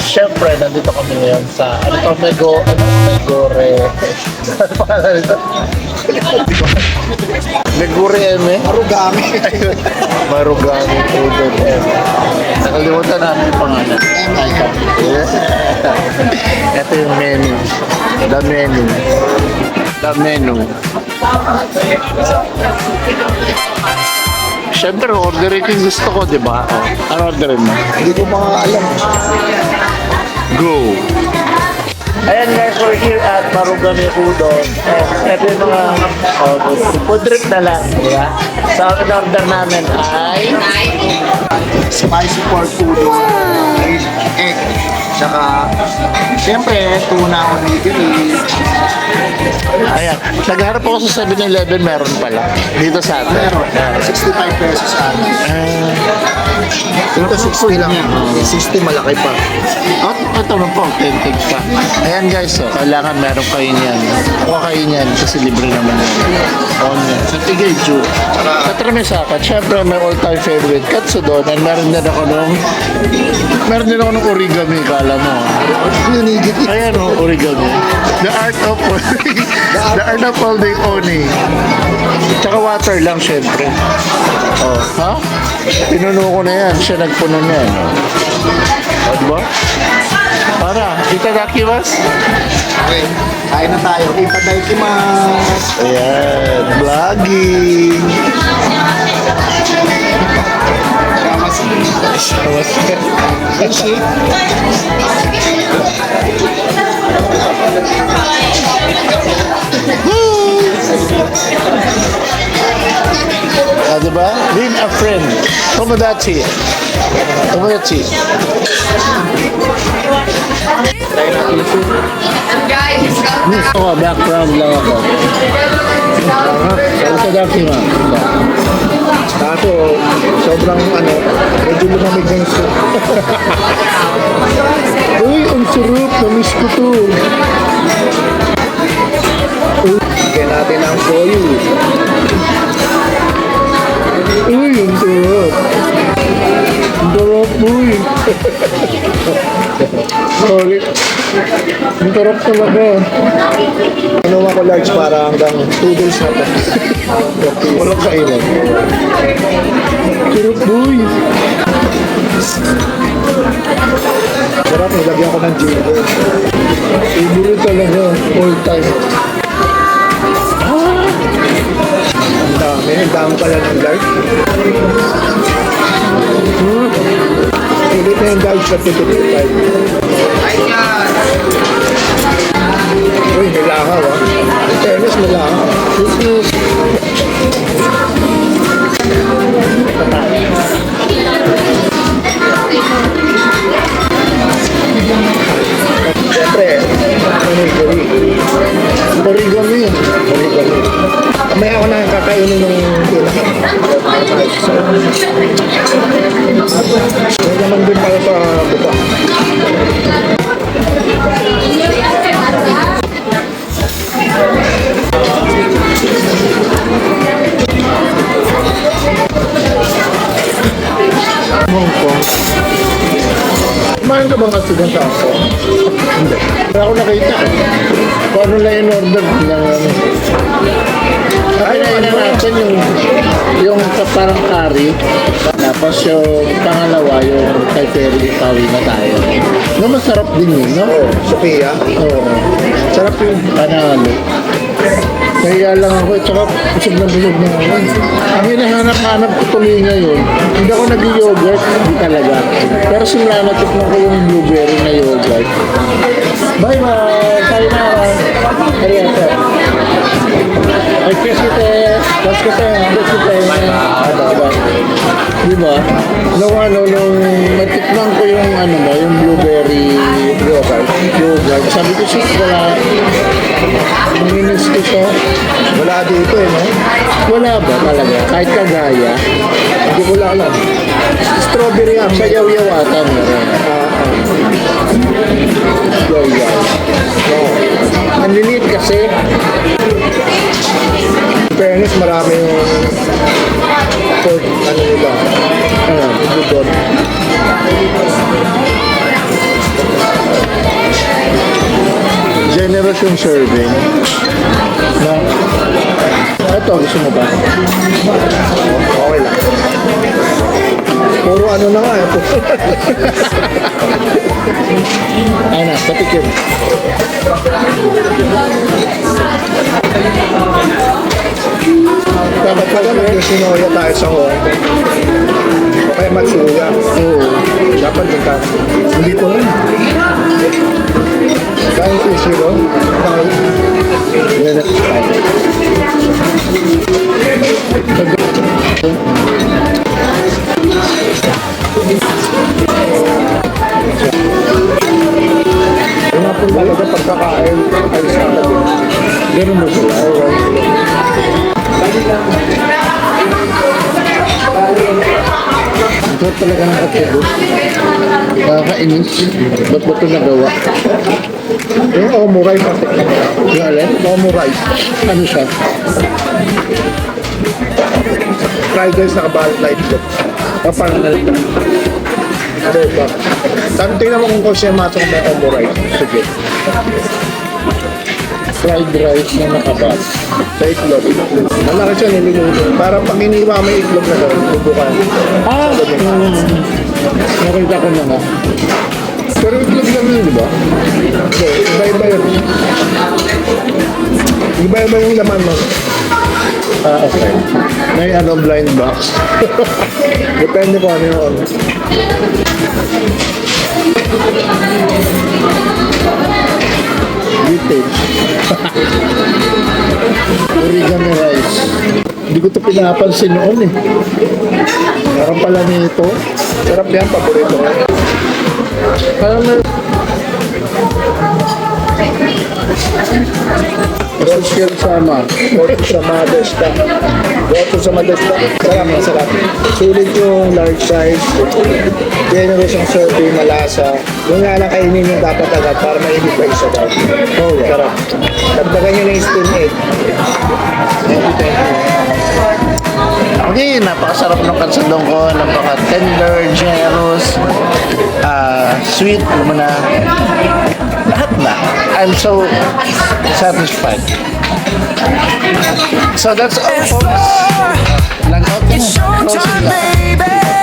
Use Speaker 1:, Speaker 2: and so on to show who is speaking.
Speaker 1: Siyempre, nandito kami ngayon sa, Megore. Ano pangalan nito? Megure Eme?
Speaker 2: Marugami.
Speaker 1: Marugami Udon Eme. Nakalimutan namin yung pangalan. Ito yung menu. The menu. The menu. Siyempre, orderin yung gusto ko, di ba? Ano orderin mo?
Speaker 2: Hindi ko mga alam.
Speaker 1: Go! Ayan guys, we're here at Marugami Udon. Ito yung mga food trip na lang, di ba? So, ang order namin ay
Speaker 2: Spicy pork udon. Egg. Tsaka, siyempre, tuna onigiri.
Speaker 1: ayan, nagharap ako sa 7-Eleven, meron pala. Dito sa atin.
Speaker 2: Meron. 65 pesos sa atin. Ito 60 lang. 60 malaki pa.
Speaker 1: Ito na po, authentic pa. Ayan guys, kailangan meron kayo niyan. Kuha kayo niyan kasi libre naman yan. Onion. Sa Tigeju. Katramisaka, syempre may all-time favorite katsudon. And meron din ako nung origami, kala mo.
Speaker 2: Onigiri.
Speaker 1: Ayan o, origami. The art of holding oni. Tsaka water lang, syempre. Oh, ha? Pinuno ko na yan. Siya nagpuno niyan. O, diba? Para, itadakimasu.
Speaker 2: Okay. Kain na tayo. Itadakimasu.
Speaker 1: Ayan, vlogging.
Speaker 2: Ishi.
Speaker 1: Diba? Win a friend. Tomodachi. Tomodachi. Ako, background lang ako. Itadakimasu.
Speaker 2: Kaso, sobrang medyo lumamig ng soup.
Speaker 1: Uy, ang sarap. Namiss ko to.
Speaker 2: Bigyan natin ang soyu.
Speaker 1: Uy, ang sarap. Ang sarap, uy. Sorry. Ang sarap talaga.
Speaker 2: Inuwa ko large para hanggang 2 days na to.
Speaker 1: Walang kailan. Sarap, uy.
Speaker 2: Sarap, nilagyan ko ng jingo.
Speaker 1: Favorite talaga. All time.
Speaker 2: Ang dami pala ng large. Ulit na yung large sa 255. Uy, nilangaw In fairness, nilangaw. Siyempre, onigiri.
Speaker 1: Origami.
Speaker 2: May ako na kakainin ng pinaka. May naman din pala sa buka.
Speaker 1: Hong Kong. Kumain ka bang katsudon sa Hong Kong? Hindi. Wala ako nakita. Kung ano lang in order ng ay, natin yung parang curry. Tapos yung pangalawa, yung kay Ferry Pawi na tayo. No, masarap din yun, no?
Speaker 2: Sophia.
Speaker 1: Oo. Sarap yung panalo. Kaya lang ako, tsaka busog na ako. Ang hinahanap-hanap ko tuloy ngayon, hindi ako nag-yogurt, hindi talaga. Pero simula natikman ko yung blueberry na yogurt. Bye-bye! Sayonara! Arigato! Ay, kiss kita! Kiss kita! Kiss kita! Diba? Nung natikman ko yung yung blueberry yogurt. Sabi ko siya, wala. Nanginis ko siya.
Speaker 2: Wala dito no?
Speaker 1: Wala ba talaga? Kahit kagaya?
Speaker 2: Hindi ko lang alam.
Speaker 1: Strawberry ang sa yaw-yaw ata meron. Yaw-yaw. Ang lilit kasi.
Speaker 2: Fairness, marami yung pork, nila.
Speaker 1: Budon. generous yung serving. Na, ito, gusto mo ba?
Speaker 2: Okay lang. Puro ano na nga.
Speaker 1: Ano, patikim.
Speaker 2: Dapat pala mag-sinoya tayo sa Hong Kong. O kaya Matsuya.
Speaker 1: Oo.
Speaker 2: Dapat doon tayo.
Speaker 1: Hindi ko rin.
Speaker 2: Dahil sushi ro.
Speaker 1: Yan at style.
Speaker 2: Yung po talaga pagkakain. Ay, sa talaga.
Speaker 1: Ganun mo sila. Ito talaga ng atibot. Nakakainis. Ba't ba ito nagawa?
Speaker 2: Yung omurai pati.
Speaker 1: Yung alin?
Speaker 2: Omurai.
Speaker 1: Ano siya?
Speaker 2: Fried rice na kabalat na itlog.
Speaker 1: Kapag nalita.
Speaker 2: Ano ba? Tingnan mo kung siya masok may omurai.
Speaker 1: Sige. Fried rice na nakabas.
Speaker 2: Sa itlog. Malaki siya niluluto. Para pag iniwa may itlog na doon, bubukan.
Speaker 1: Ah! Nakita ko na nga. Pero itlog lang yun, di ba?
Speaker 2: So, iba-iba yun. Iba-iba yung laman mo.
Speaker 1: Ah, okay. May ano, blind box.
Speaker 2: Depende kung ano yung ano.
Speaker 1: Vintage. Origami rice. Hindi ko ito pinapansin noon eh. Meron pala nito.
Speaker 2: Sarap yan, paborito ko.
Speaker 1: Parang may... Social sama.
Speaker 2: Goto sa Modesta. Goto sa Modesta. Sarap, masarap. Sulit yung large size. Generous yung serving, malasa. Yung nga lang kainin yung dapat agad para maibig pa isa daw. Oh, yeah. Sarap. Dagdagan nyo na yung steam egg.
Speaker 1: Okay, napakasarap ng katsadong ko. Napaka-tender, generous, sweet, na lahat na. I'm so satisfied. So that's all, folks. Lang out na. Closing lang.